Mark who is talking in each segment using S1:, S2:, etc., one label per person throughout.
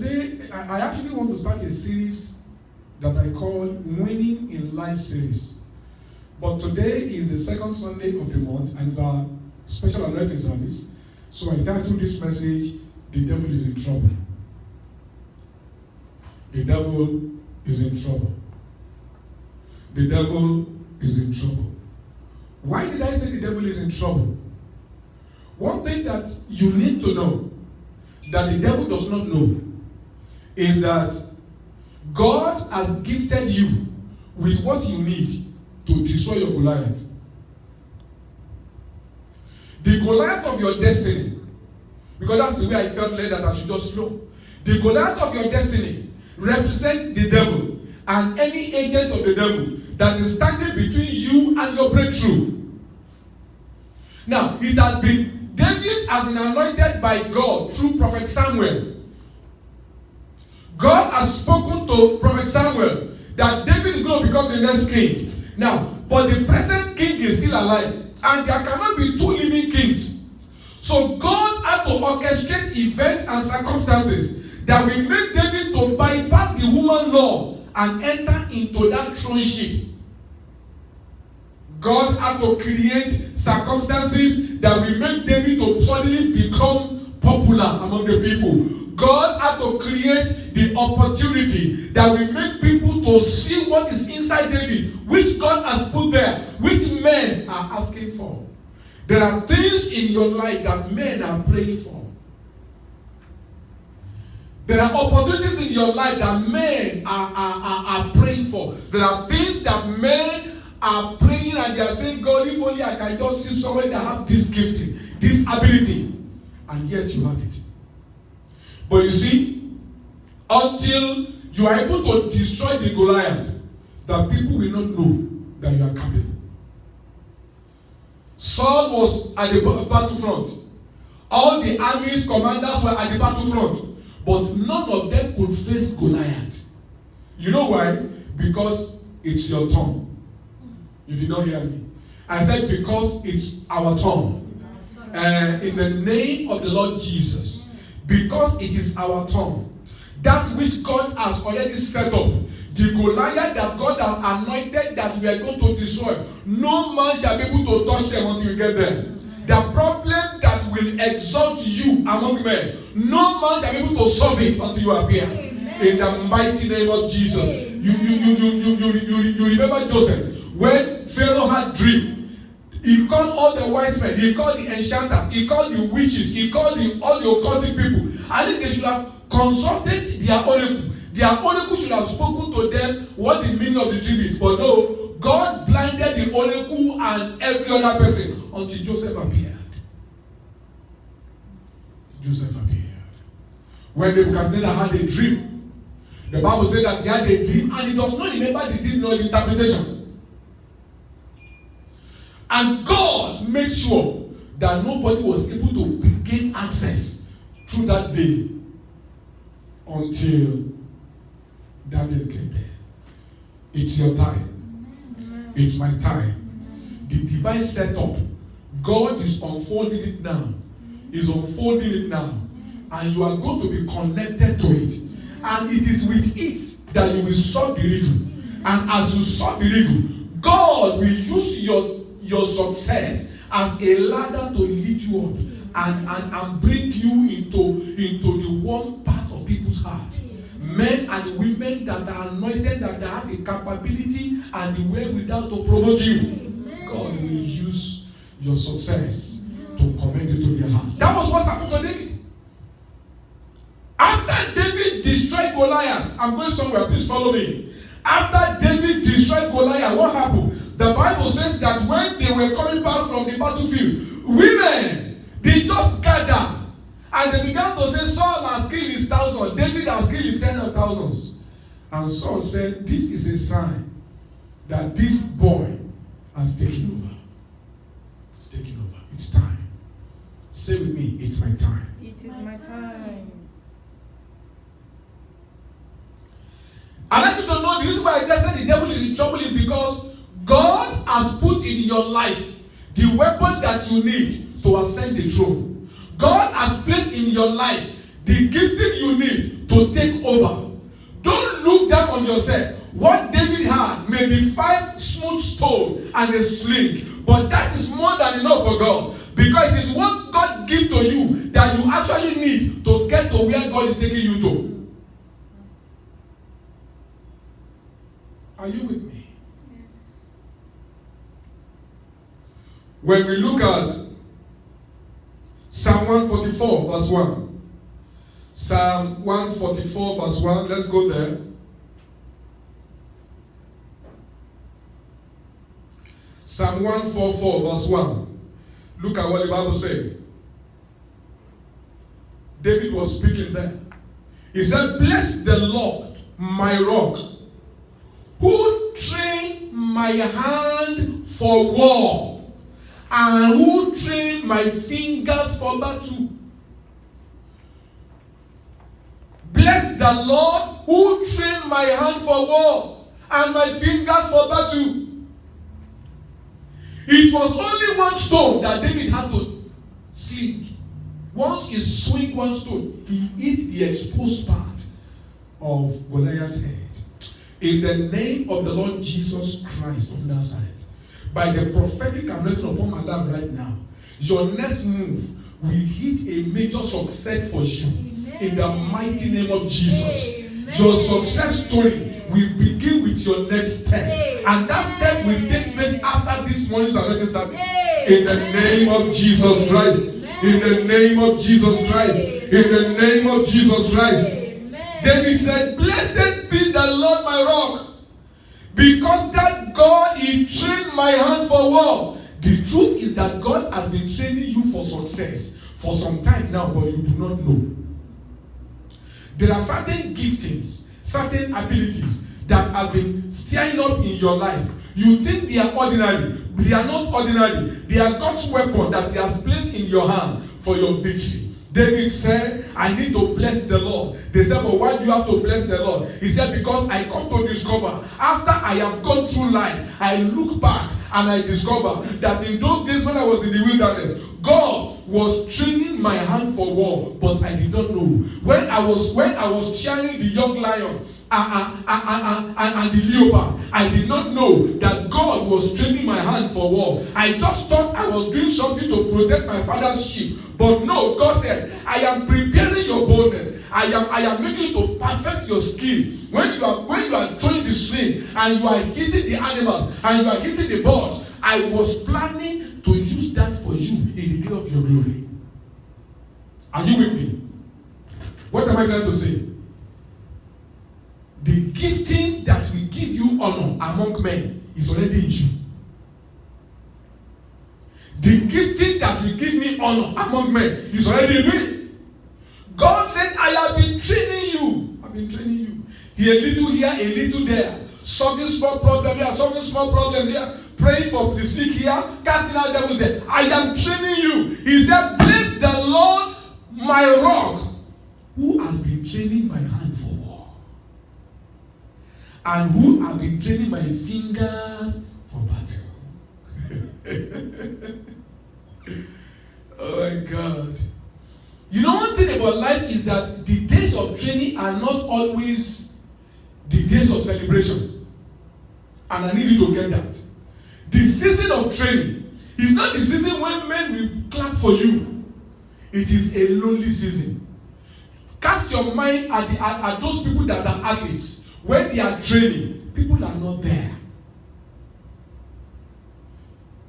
S1: today, I actually want to start a series that I call Winning in Life series. But today is the second Sunday of the month and it's our special anointing service. So I titled this message, The Devil is in Trouble. The devil is in trouble. The devil is in trouble. Why did I say the devil is in trouble? One thing that you need to know that the devil does not know is that God has gifted you with what you need to destroy your Goliath. The Goliath of your destiny, because that's the way I felt led that I should just flow. The Goliath of your destiny represents the devil and any agent of the devil that is standing between you and your breakthrough. Now, David has been anointed by God through Prophet Samuel. God has spoken to Prophet Samuel that David is going to become the next king. Now, but the present king is still alive, and there cannot be two living kings. So God had to orchestrate events and circumstances that will make David to bypass the human law and enter into that throneship. God had to create circumstances that will make David to suddenly become popular among the people. God had to create the opportunity that will make people to see what is inside David, which God has put there, which men are asking for. There are things in your life that men are praying for. There are opportunities in your life that men are praying for. There are things that men are praying and they are saying, God, if only I can just see someone that have this gifting, this ability, and yet you have it. But you see, until you are able to destroy the Goliath, that people will not know that you are capable. Saul was at the battlefront. All the army's commanders were at the battlefront. But none of them could face Goliath. You know why? Because it's your turn. You did not hear me. I said because it's our turn. In the name of the Lord Jesus. Because it is our turn. That which God has already set up. The Goliath that God has anointed that we are going to destroy. No man shall be able to touch them until we get there. The problem that will exalt you among men, no man shall be able to solve it until you appear. Amen. In the mighty name of Jesus. You remember Joseph when Pharaoh had dream. He called all the wise men, he called the enchanters, he called the witches, he called all the occultic people. I think they should have consulted their oracle. Their oracle should have spoken to them what the meaning of the dream is. But no, God blinded the oracle and every other person until Joseph appeared. Joseph appeared. When Nebuchadnezzar had a dream, the Bible said that he had a dream and he does not remember the dream nor the interpretation. And God made sure that nobody was able to gain access through that veil until Daniel came there. It's your time. It's my time. The divine setup, God is unfolding it now. Is unfolding it now. And you are going to be connected to it. And it is with it that you will solve the riddle. And as you solve the riddle, God will use your success as a ladder to lift you up and bring you into the warm part of people's hearts. Men and women that are anointed, that have the capability and the way without to promote you. God will use your success to commend it to their heart. That was what happened to David. After David destroyed Goliath, I'm going somewhere, please follow me. After David destroyed Goliath, what happened? The Bible says that when they were coming back from the battlefield, women, they just gathered. And they began to say, Saul has killed his thousands, David has killed his tens of thousands. And Saul said, this is a sign that this boy has taken over. It's taken over. It's time. Say with me, it's my time.
S2: It is my time.
S1: I'd like you to know the reason why I just said the devil is in trouble is because God has put in your life the weapon that you need to ascend the throne. God has placed in your life the gifting you need to take over. Don't look down on yourself. What David had may be 5 smooth stones and a sling, but that is more than enough for God, because it is what God gives to you that you actually need to get to where God is taking you to. Are you with me? When we look at Psalm 144 verse 1, Psalm 144 verse 1, let's go there. Psalm 144 verse 1. Look at what the Bible says. David was speaking there. He said, "Bless the Lord, my rock, who trained my hand for war, and who trained my fingers for battle." Bless the Lord who trained my hand for war and my fingers for battle. It was only one stone that David had to sling. Once he swing one stone, he hit the exposed part of Goliath's head. In the name of the Lord Jesus Christ of Nazareth, by the prophetic anointing upon my life right now, your next move will hit a major success for you. Amen. In the mighty name of Jesus. Amen. Your success story will begin with your next step. Amen. And that step will take place after this morning's anointing service. Amen. In the name of Jesus Christ. Amen. In the name of Jesus Christ. Amen. In the name of Jesus Christ. Amen. David said, "Blessed be the Lord my rock, because that God, he trained my hand for war." The truth is that God has been training you for success for some time now, but you do not know. There are certain giftings, certain abilities that have been stirring up in your life. You think they are ordinary. They are not ordinary. They are God's weapon that he has placed in your hand for your victory. David said, "I need to bless the Lord." They said, "But why do you have to bless the Lord?" He said, "Because I come to discover, after I have gone through life, I look back and I discover that in those days when I was in the wilderness, God was training my hand for war, but I did not know. When I was cheering the young lion and the leopard, I did not know that God was training my hand for war. I just thought I was doing something to protect my father's sheep. But no, God said, I am preparing your boldness. I am making you to perfect your skill. When you are throwing the sling and you are hitting the animals and you are hitting the birds, I was planning to use that for you in the day of your glory." Are you with me? What am I trying to say? The gifting that will give you honor among men is already in you. The gifting that will give me honor among men is already in me. God said, "I have been training you." I've been training you. A little here, a little there. Solving small problem here, solving small problem there. Praying for the sick here, casting out devils there. I am training you. He said, "Bless the Lord, my rock, who has been training my hand for war, and who has been training my fingers for battle." Oh my God. You know, one thing about life is that the days of training are not always the days of celebration. And I need you to get that. The season of training is not the season when men will clap for you. It is a lonely season. Cast your mind at those people that are athletes. When they are training, people are not there.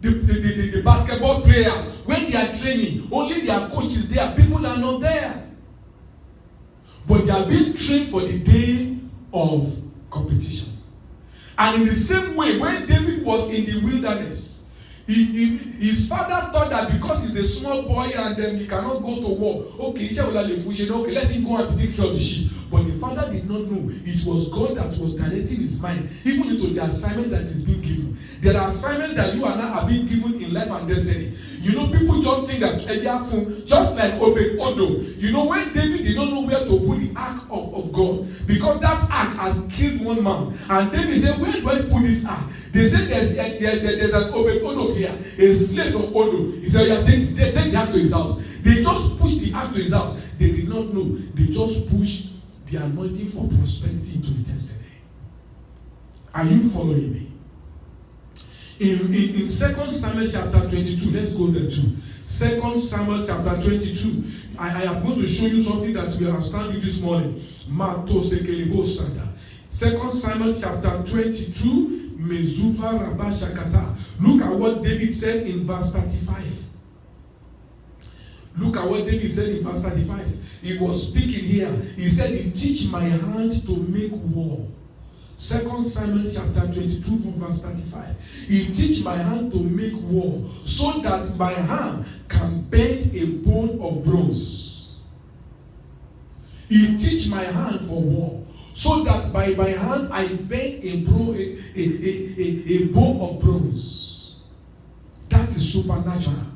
S1: The basketball players, when they are training, only their coach is there. People are not there. But they are being trained for the day of competition. And in the same way, when David was in the wilderness, his father thought that because he's a small boy and then he cannot go to war, okay, let him go and take care of the sheep. But the father did not know it was God that was directing his mind, even into the assignment that is being given. There are assignments that you and I are being given in life and destiny. You know, people just think that just like Obed-Edom. You know, when David did not know where to put the ark of God, because that ark has killed one man, and David said, "Where do I put this ark?" They said there's an Obed-Edom here, a slave of Odo. He said, "Yeah, take the ark to his house." They just pushed the ark to his house. They did not know. They just pushed the anointing for prosperity into his destiny. Are you following me? In 2 Samuel chapter 22, let's go there too. 2 Samuel chapter 22. I am going to show you something that we are studying this morning. 2 Samuel chapter 22. Mezuva Rabba Shakata. Look at what David said in verse 35. Look at what David said in verse 35. He was speaking here. He said, he teach my hand to make war. 2 Samuel chapter 22 from verse 35. He teach my hand to make war, so that my hand can bend a bone of bronze. He teach my hand for war, so that by my hand I bend a bow of bronze. That is supernatural.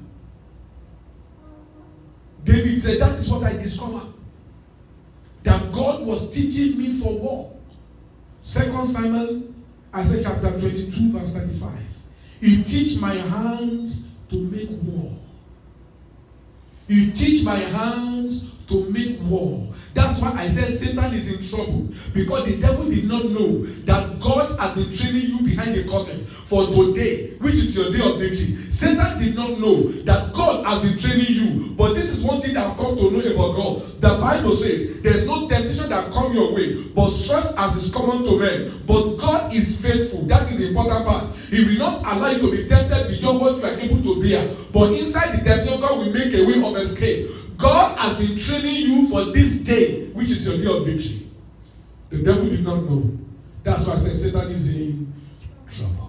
S1: David said, that is what I discovered. That God was teaching me for war. 2 Samuel, I said chapter 22, verse 35. He teach my hands to make war. He teach my hands to make war. That's why I said Satan is in trouble. Because the devil did not know that God has been training you behind the curtain for today, which is your day of victory. Satan did not know that God has been training you. But this is one thing that I've come to know about God. The Bible says there's no temptation that come your way, but such as is common to men. But God is faithful. That is the important part. He will not allow you to be tempted beyond what you are able to bear. But inside the temptation, God will make a way of escape. God has been training you for this day, which is your day of victory. The devil did not know. That's why I said Satan is in trouble.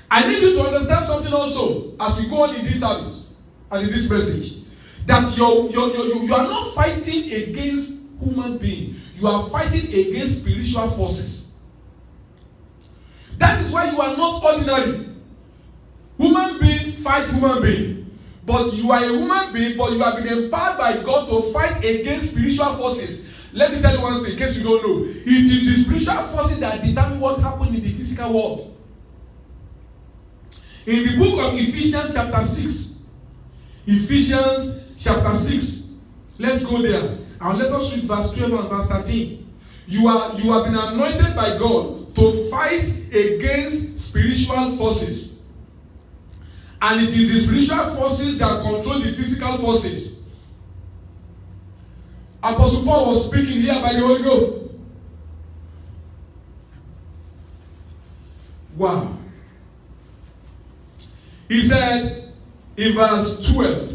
S1: I need you to understand something also as we go on in this service and in this message. That you are not fighting against human beings. You are fighting against spiritual forces. That is why you are not ordinary. Human being fight human being. But you are a human being, but you have been empowered by God to fight against spiritual forces. Let me tell you one thing, in case you don't know. It is the spiritual forces that determine what happened in the physical world. In the book of Ephesians chapter 6. Ephesians chapter 6. Let's go there. And let us read verse 12 and verse 13. You have been anointed by God to fight against spiritual forces. And it is the spiritual forces that control the physical forces. Apostle Paul was speaking here by the Holy Ghost. Wow. He said in verse 12,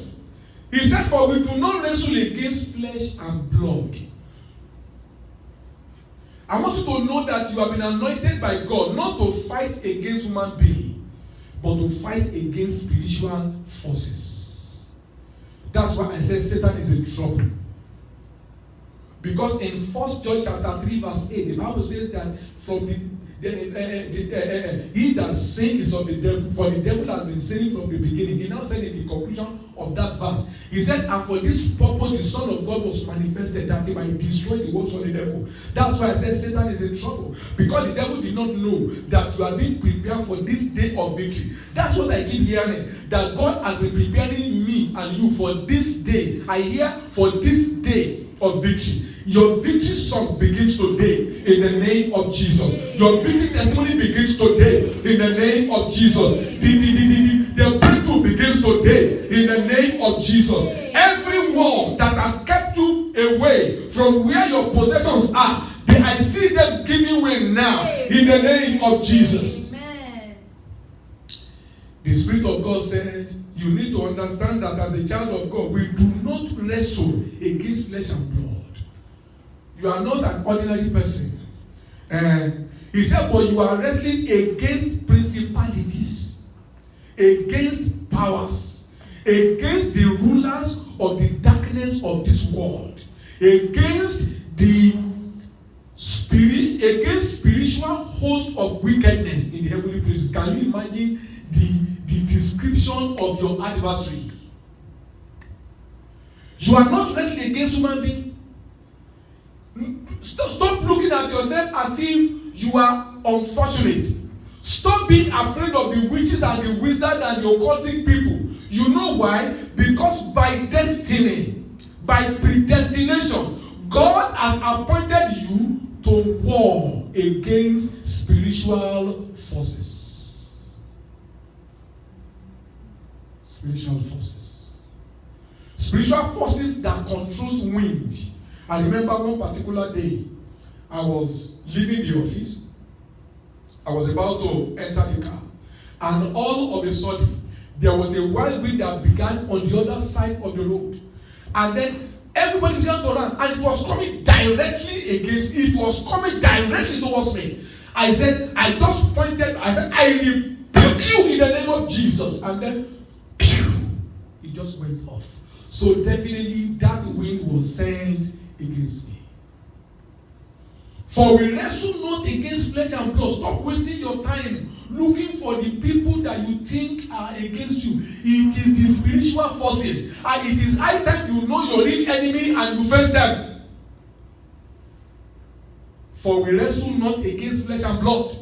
S1: he said, for we do not wrestle against flesh and blood. I want you to know that you have been anointed by God not to fight against human beings, but to fight against spiritual forces. That's why I said Satan is in trouble. Because in 1 John chapter 3 verse 8, the Bible says that from he that sin is of the devil, for the devil has been sinning from the beginning. He now said in the conclusion of that verse, he said, and for this purpose the Son of God was manifested, that he might destroy the works of the devil. That's why I said Satan is in trouble. Because the devil did not know that you are being prepared for this day of victory. That's what I keep hearing. That God has been preparing me and you for this day. I hear for this day of victory. Your victory song begins today in the name of Jesus. Your victory testimony begins today in the name of Jesus. The breakthrough begins today in the name of Jesus. Every wall that has kept you away from where your possessions are, I see them giving way now in the name of Jesus. Amen. The Spirit of God said, you need to understand that as a child of God, we do not wrestle against flesh and blood. You are not an ordinary person. He said, but you are wrestling against principalities, against powers, against the rulers of the darkness of this world, against the spiritual host of wickedness in the heavenly places. Can you imagine the description of your adversary? You are not wrestling against human beings. Stop looking at yourself as if you are unfortunate. Stop being afraid of the witches and the wizards and the occultic people. You know why? Because Because by destiny, by predestination, God has appointed you to war against spiritual forces. Spiritual forces. Spiritual forces that controls wind. I remember one particular day, I was leaving the office. I was about to enter the car. And all of a sudden, there was a wild wind that began on the other side of the road. And then everybody began to run. And it was coming directly against, it was coming directly towards me. I said, I just pointed, I said, I rebuke you in the name of Jesus. And then, pew, it just went off. So definitely that wind was sent against me. For we wrestle not against flesh and blood. Stop wasting your time looking for the people that you think are against you. It is the spiritual forces. And it is high time you know your real enemy and you face them. For we wrestle not against flesh and blood.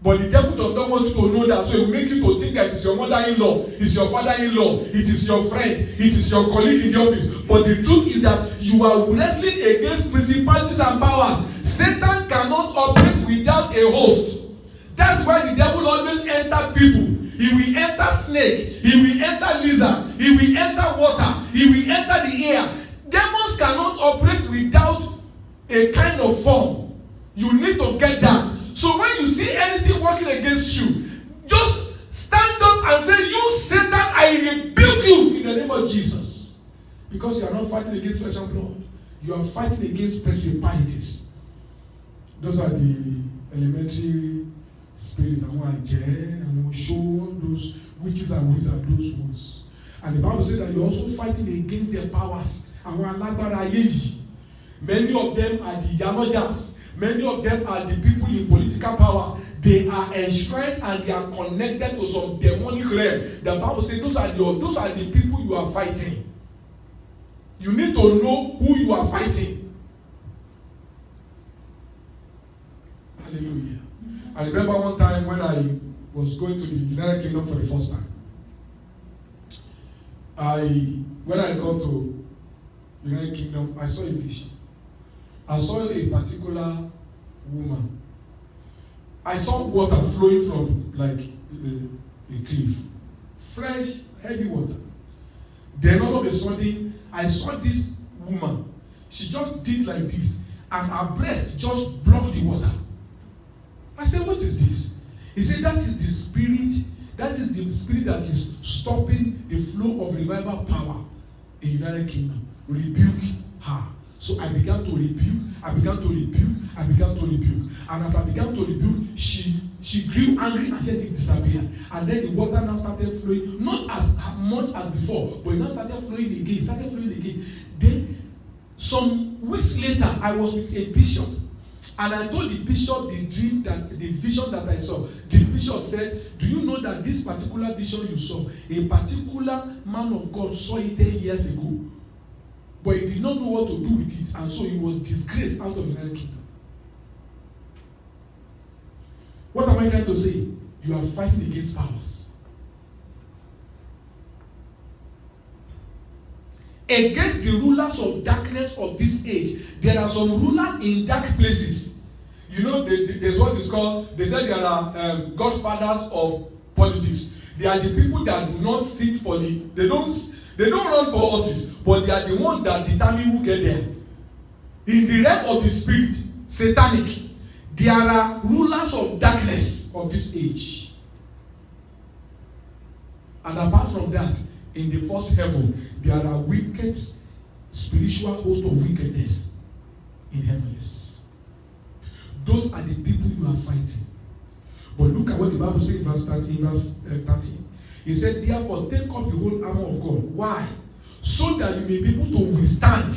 S1: But the devil does not want you to know that, so he will make you to think that it's your mother-in-law, it's your father-in-law, it is your friend, it is your colleague in the office. But the truth is that you are wrestling against principalities and powers. Satan cannot operate without a host. That's why the devil always enters people. He will enter snake, he will enter lizard, he will enter water, he will enter the air. Demons cannot operate without a kind of form. You need to get that. So when you see anything working against you, just stand up and say, you Satan, I rebuke you in the name of Jesus. Because you are not fighting against flesh and blood. You are fighting against principalities. Those are the elementary spirits. And we show those witches and wizards, those ones. And the Bible says that you're also fighting against their powers. Many of them are the Yanojas. Many of them are the people in political power. They are enshrined and they are connected to some demonic realm. The Bible says those are the people you are fighting. You need to know who you are fighting. Hallelujah. I remember one time when I was going to the United Kingdom for the first time. When I got to the United Kingdom, I saw a vision. I saw a particular woman. I saw water flowing from like a cliff. Fresh, heavy water. Then all of a sudden, I saw this woman. She just did like this. And her breast just blocked the water. I said, what is this? He said, that is the spirit. That is the spirit that is stopping the flow of revival power in the United Kingdom. Rebuke her. So I began to rebuke, and as I began to rebuke, she grew angry and then it disappeared. And then the water now started flowing, not as much as before, but it now started flowing again, Then some weeks later, I was with a bishop, and I told the bishop the vision that I saw. The bishop said, do you know that this particular vision you saw, a particular man of God saw it 10 years ago? But he did not know what to do with it, and so he was disgraced out of the United Kingdom. What am I trying to say? You are fighting against powers. Against the rulers of darkness of this age. There are some rulers in dark places. You know, there's what is called, they say there are godfathers of politics. They are the people that do not sit for they don't run for office, but they are the ones that determine who get there. In the realm of the spirit, satanic, there are rulers of darkness of this age. And apart from that, in the first heaven, there are wicked, spiritual hosts of wickedness in heavens. Those are the people you are fighting. But look at what the Bible says in verse 13. He said, therefore, take up the whole armor of God. Why? So that you may be able to withstand.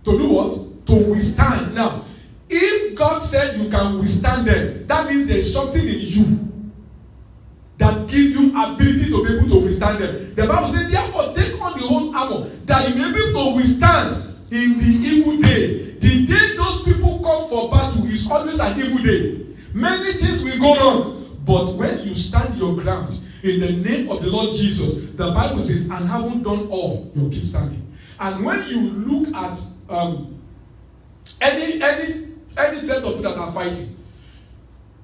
S1: To do what? To withstand. Now, if God said you can withstand them, that means there's something in you that gives you ability to be able to withstand them. The Bible says, therefore, take on the whole armor that you may be able to withstand in the evil day. The day those people come for battle is always an evil day. Many things will go wrong. But when you stand your ground, in the name of the Lord Jesus. The Bible says, and having done all, you'll keep standing. And when you look at any set of people that are fighting,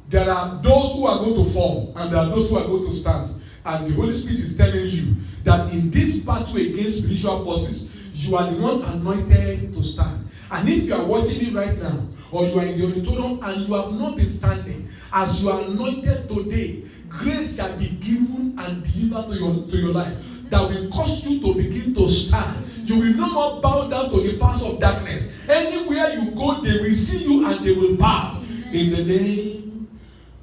S1: there are those who are going to fall and there are those who are going to stand. And the Holy Spirit is telling you that in this battle against spiritual forces, you are the one anointed to stand. And if you are watching it right now, or you are in the auditorium and you have not been standing, as you are anointed today, grace shall be given and delivered to your life that will cause you to begin to stand. You will no more bow down to the powers of darkness. Anywhere you go, they will see you and they will bow. In the name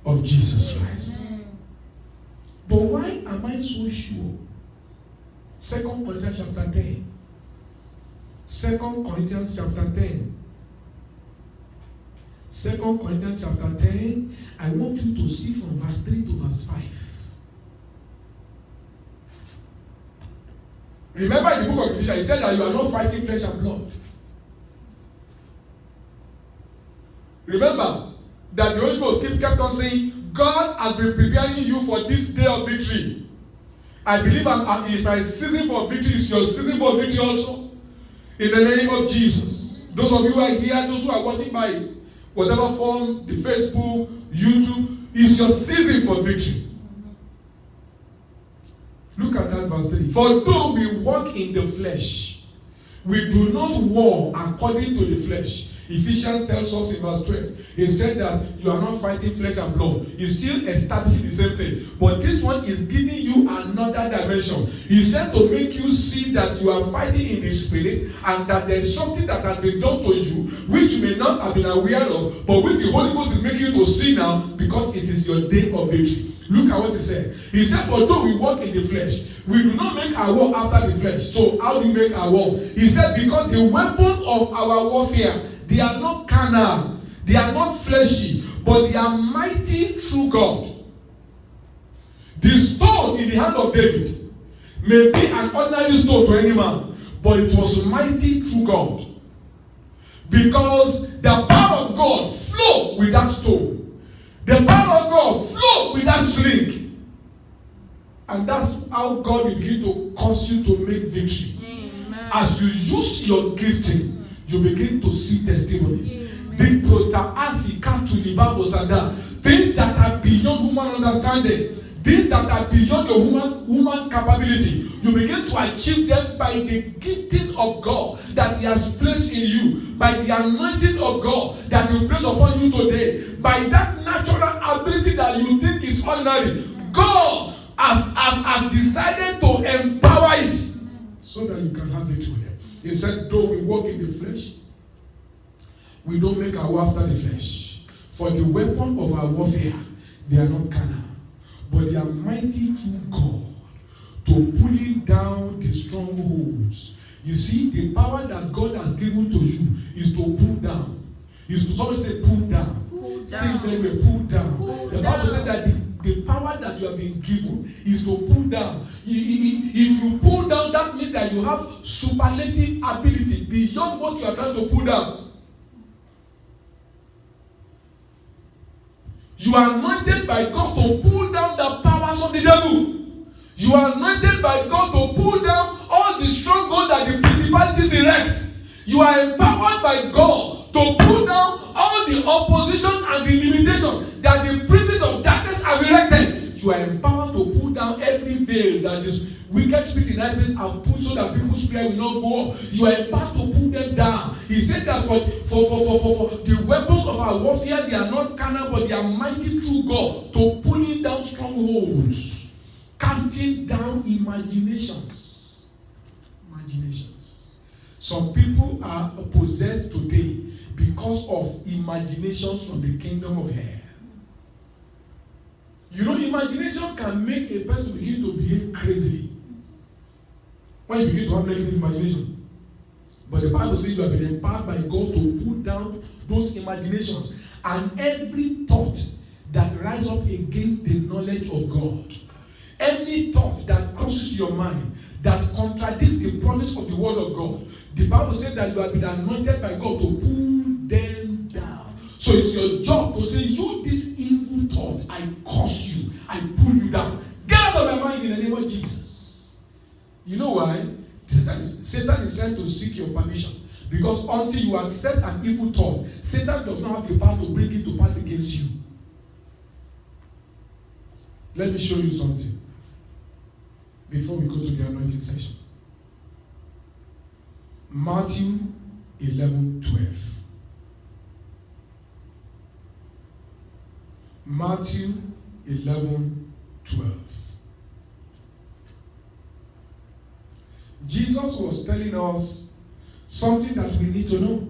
S1: of Jesus Christ. But why am I so sure? 2 Corinthians chapter 10. 2 Corinthians chapter 10. 2 Corinthians chapter 10. I want you to see from verse 3 to verse 5. Remember in the book of Ephesians, he said that you are not fighting flesh and blood. Remember that the Holy Ghost kept on saying, God has been preparing you for this day of victory. I believe it's my season for victory. It's your season for victory also. In the name of Jesus. Those of you who are here, those who are watching by whatever form, the Facebook, YouTube, it's your season for victory. Look at that verse 3. For though we walk in the flesh, we do not war according to the flesh. Ephesians tells us in verse 12, he said that you are not fighting flesh and blood. He's still establishing the same thing. But this one is giving you another dimension. He's trying to make you see that you are fighting in the spirit and that there's something that has been done to you which you may not have been aware of, but which the Holy Ghost is making you to see now because it is your day of victory. Look at what he said. He said, for though we walk in the flesh, we do not make our war after the flesh. So how do you make our war? He said, because the weapon of our warfare, they are not carnal, they are not fleshy, but they are mighty through God. The stone in the hand of David may be an ordinary stone to any man, but it was mighty through God. Because the power of God flowed with that stone. The power of God flowed with that sling. And that's how God will begin to cause you to make victory. Amen. As you use your gifting, you begin to see testimonies. Things that are beyond human understanding, things that are beyond your human capability, you begin to achieve them by the gifting of God that He has placed in you, by the anointing of God that He will place upon you today, by that natural ability that you think is ordinary. God has decided to empower it so that you can have victory with them. He said, though we walk in the flesh, we don't make our war after the flesh. For the weapon of our warfare, they are not carnal, but they are mighty through God to pulling down the strongholds. You see, the power that God has given to you is to pull down. Is to somebody say pull down. Say when we pull down. The Bible said that the power that you have been given is to pull down. If you pull down, that means that you have superlative ability beyond what you are trying to pull down. You are anointed by God to pull down the powers of the devil. You are anointed by God to pull down all the strongholds that the principalities erect. You are empowered by God to pull down all the opposition and the limitation that the princes of darkness have erected. You are empowered to pull down every veil that is wicked spirit in high place have put so that people's prayer will not go up. You are empowered to pull them down. He said that for the weapons of our warfare, they are not carnal, but they are mighty through God to pulling down strongholds, casting down imaginations. Some people are possessed today because of imaginations from the kingdom of hell. You know, imagination can make a person begin to behave crazily when you begin to have negative imagination. But the Bible says you have been empowered by God to put down those imaginations and every thought that rises up against the knowledge of God. Any thought that crosses your mind that contradicts the promise of the word of God. The Bible says that you have been anointed by God to pull them down. So it's your job to say, you this evil thought, I curse you, I pull you down. Get out of my know why? Satan is trying to seek your permission. Because until you accept an evil thought, Satan does not have the power to bring it to pass against you. Let me show you something before we go to the anointing session. Matthew 11:12. Matthew 11:12. Jesus was telling us something that we need to know.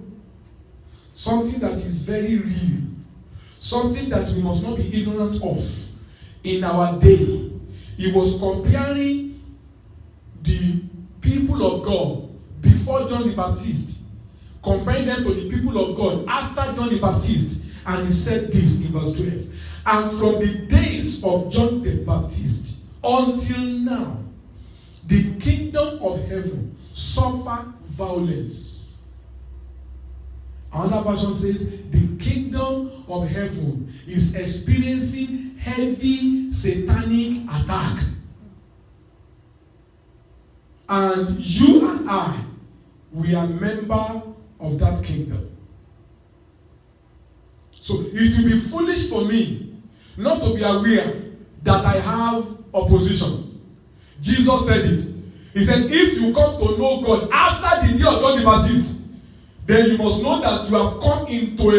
S1: Something that is very real. Something that we must not be ignorant of in our day. He was comparing the people of God before John the Baptist, comparing them to the people of God after John the Baptist, and he said this in verse 12. And from the days of John the Baptist until now, the kingdom of heaven suffered violence. Another version says the kingdom of heaven is experiencing heavy satanic attack. And you and I, we are members of that kingdom. So it will be foolish for me not to be aware that I have opposition. Jesus said it. He said, if you come to know God after the day of John the Baptist, then you must know that you have come into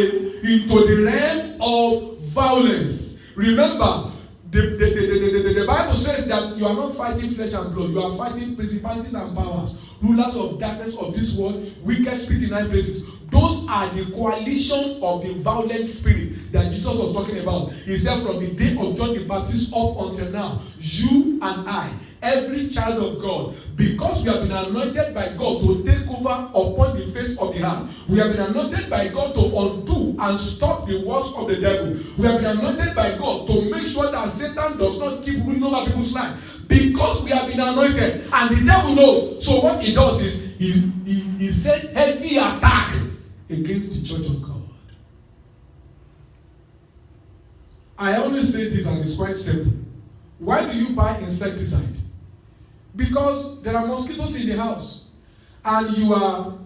S1: the realm of violence. Remember, the Bible says that you are not fighting flesh and blood. You are fighting principalities and powers, rulers of darkness of this world, wicked spirits in high places. Those are the coalition of the violent spirit that Jesus was talking about. He said from the day of John the Baptist up until now, you and I, every child of God, because we have been anointed by God to take over upon the face of the earth, we have been anointed by God to undo and stop the works of the devil. We have been anointed by God to make sure that Satan does not keep ruling over people's lives. Because we have been anointed, and the devil knows. So what he does is he sent heavy attack against the church of God. I always say this, and it's quite simple. Why do you buy insecticide? Because there are mosquitoes in the house, and you are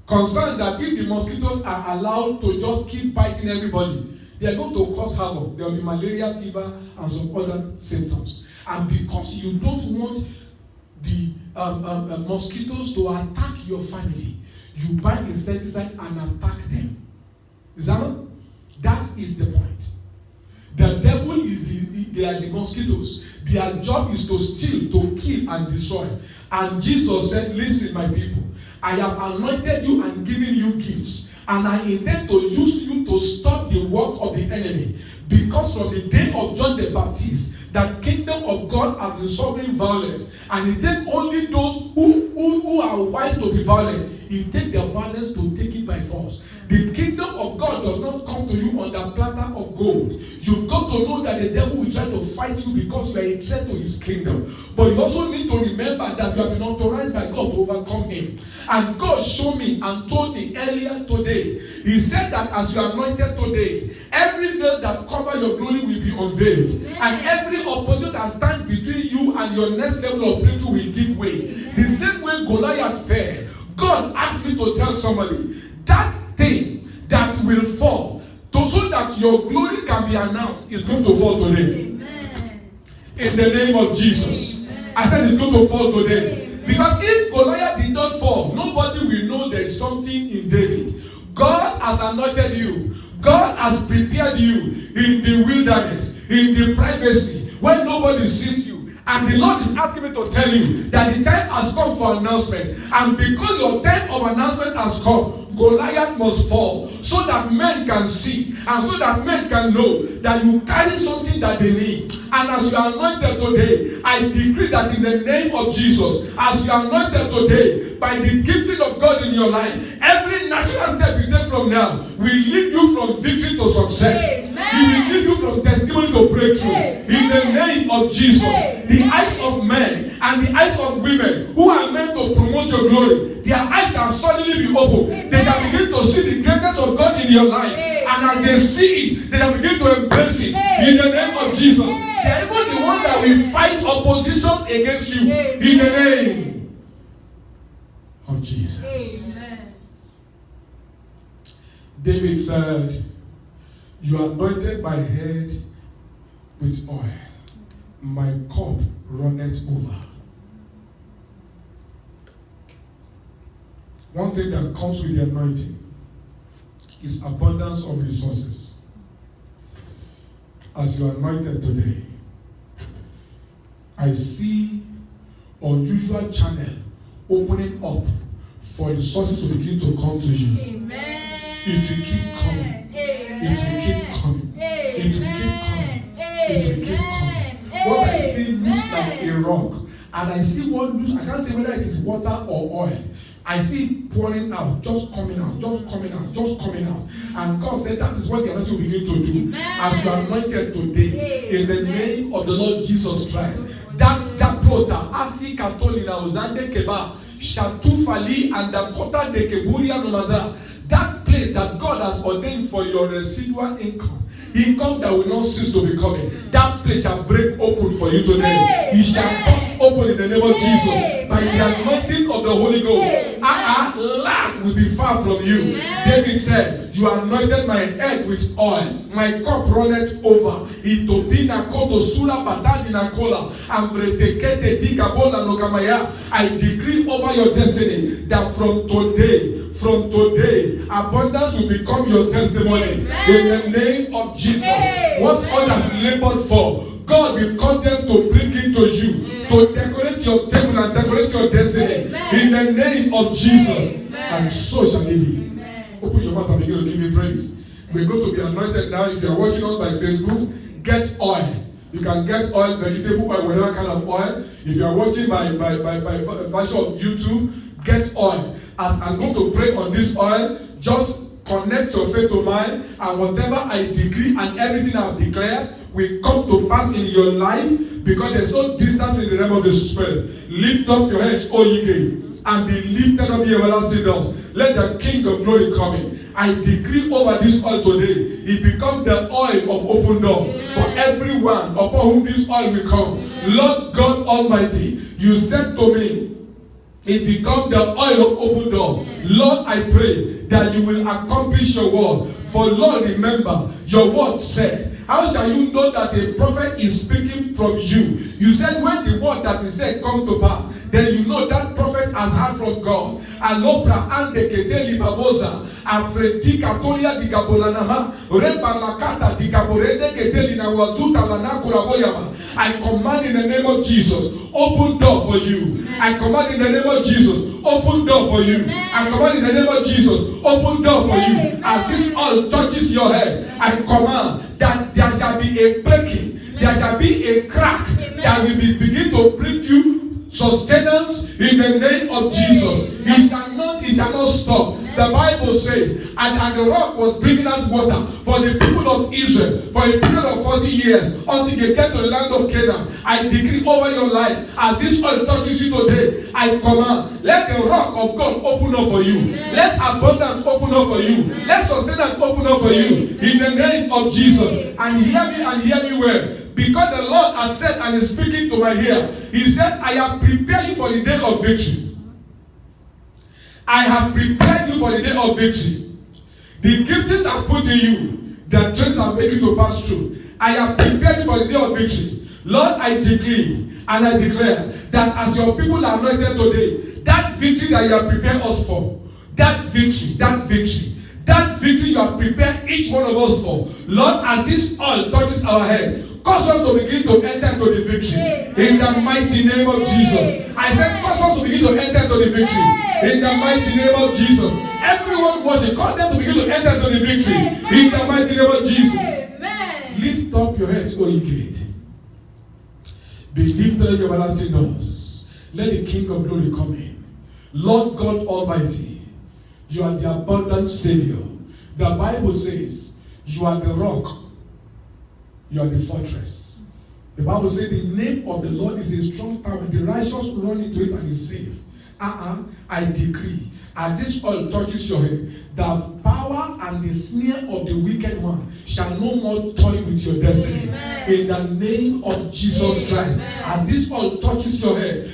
S1: concerned that if the mosquitoes are allowed to just keep biting everybody, they are going to cause havoc. There will be malaria, fever, and some other symptoms. And because you don't want the mosquitoes to attack your family, you buy insecticide and attack them. That is the point. The devil they are the mosquitoes. Their job is to steal, to kill, and destroy. And Jesus said, listen, my people, I have anointed you and given you gifts, and I intend to use you to stop the work of the enemy. Because from the day of John the Baptist, the kingdom of God has been suffering violence, and it takes only those who are wise to be violent. He takes the violence to take it by force. The kingdom of God does not come to you on the platter of gold. You've got to know that the devil will try to fight you because you are a threat to his kingdom. But you also need to remember that you have been authorized by God to overcome him. And God showed me and told me earlier today. He said that as you are anointed today, every veil that covers your glory will be unveiled. And every opposition that stands between you and your next level of breakthrough will give way. The same way Goliath fell, God asked me to tell somebody that thing that will fall so that your glory can be announced is going to fall today. Amen. In the name of Jesus. Amen. I said it's going to fall today. Amen. Because if Goliath did not fall, nobody will know there is something in David. God has anointed you. God has prepared you in the wilderness, in the privacy, when nobody sees you. And the Lord is asking me to tell you that the time has come for announcement. And because your time of announcement has come, Goliath must fall so that men can see and so that men can know that you carry something that they need. And as you are anointed today, I decree that in the name of Jesus, as you are anointed today, by the gifting of God in your life, every natural step you take from now will lead you from victory to success. Amen. It will lead you from testimony to breakthrough. Amen. In the name of Jesus. Amen. The eyes of men and the eyes of women who are meant to promote your glory, their eyes shall suddenly be open. Amen. They shall begin to see the greatness of God in your life. Amen. And as they see it, they shall begin to embrace it. Amen. In the name of Jesus. Amen. They are even the one that will fight oppositions against you. Amen. In the name of Jesus.
S2: Amen.
S1: David said, you anointed my head with oil. My cup runneth over. One thing that comes with the anointing is abundance of resources. As you are anointed today, I see unusual channel opening up for resources to begin to come to you.
S2: Amen.
S1: It will keep coming.
S2: Amen.
S1: It will keep coming.
S2: Amen.
S1: It will keep coming. It will keep coming. What I see looks like a rock, and I see what looks, I can't say whether it is water or oil. I see it pouring out, just coming out, just coming out, just coming out. And God said that is what the anointing will begin to do.
S2: Amen.
S1: As you are anointed today, in the name of the Lord Jesus Christ. That prota, Asi Katolina, Uzande Keba, Shatufali, and Dakota de Keburia Nomaza. That place that God has ordained for your residual income that will not cease to be coming. That place shall break open for you today. It shall burst open in the name of Jesus. By the anointing of the Holy Ghost. Lack will be far from you. David said, you anointed my head with oil. My cup runneth over. Itopina koto sura batadina kola. Ambretekete dikabola nokamaya. I decree over your destiny that from today, abundance will become your testimony. In the name of Jesus. What others labored for, God will cause them to bring it to you. To decorate your table and decorate your destiny. In the name of Jesus. And so shall it be. Open your mouth and begin to give Him praise. We're going to be anointed now. If you are watching us by Facebook, get oil. You can get oil, vegetable oil, whatever kind of oil. If you are watching by version of YouTube, get oil. As I'm going to pray on this oil, just connect your faith to mine, and whatever I decree and everything I have declared will come to pass in your life, because there's no distance in the realm of the Spirit. Lift up your heads, O ye gates, and be lifted up, ye everlasting doors. Let the King of glory come in. I decree over this oil today, it becomes the oil of open door for everyone upon whom this oil will come. Lord God Almighty, you said to me, it becomes the oil of open door. Lord, I pray that you will accomplish your word. For Lord, remember, your word said, how shall you know that a prophet is speaking from you? You said when the word that is said come to pass, then you know that prophet has heard from God. Alopra ande keteli bavoza. Afredika toria di gabolanama. Rebalakata di gaborede keteli na wazuta lanakura boyama. I command in the name of Jesus, open door for you. I command in the name of Jesus, open door for you. I command in the name of Jesus, open door for you. As this oil touches your head, I command that there shall be a breaking, there shall be a crack that will begin to bring you sustenance in the name of Jesus. It shall not stop. The Bible says, and the rock was bringing out water for the people of Israel for a period of 40 years until they get to the land of Canaan. I decree over your life, as this oil touches you today, I command, let the rock of God open up for you. Let abundance open up for you. Let sustenance open up for you in the name of Jesus. And hear me well. Because the Lord has said and is speaking to my ear, He said, I have prepared you for the day of victory. I have prepared you for the day of victory. The giftings I put in you, the trains are making to pass through. I have prepared you for the day of victory. Lord, I decree and I declare that as your people are anointed today, that victory that you have prepared us for, that victory you have prepared each one of us for, Lord, as this oil touches our head, cause us to begin to enter into the victory. In the mighty name of Jesus. I said, cause us to begin to enter into the victory. In the mighty name of Jesus. Everyone watching, cause them to begin to enter into the victory. In the mighty name of Jesus. Lift up your heads, O ye gate. Be lifted up your everlasting doors. Let the King of glory come in. Lord God Almighty, you are the abundant Savior. The Bible says, you are the rock. You are the fortress. The Bible says the name of the Lord is a strong tower. The righteous run into it and is safe. I decree, as this oil touches your head, the power and the snare of the wicked one shall no more toy with your destiny. Amen. In the name of Jesus Christ. Amen. As this all touches your head,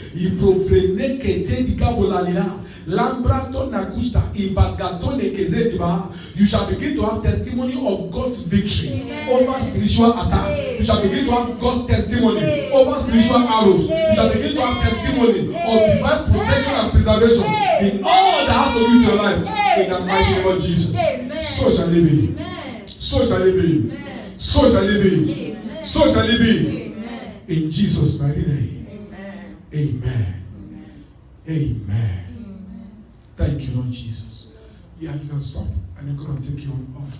S1: you shall begin to have testimony of God's victory. Amen. Over spiritual attacks. Amen. You shall begin to have God's testimony. Amen. Over spiritual arrows. Amen. You shall begin to have testimony of divine protection and preservation. Amen. In all that has to do with your life. Amen. In the mighty name of Jesus. Amen. So shall it be. Amen. So shall it be. Amen. So shall it be. Amen. So shall it be. Amen. In Jesus' mighty name. Amen. Amen. Amen. Amen. Thank you, Lord Jesus. Yeah, you can stop and you're going to take your own.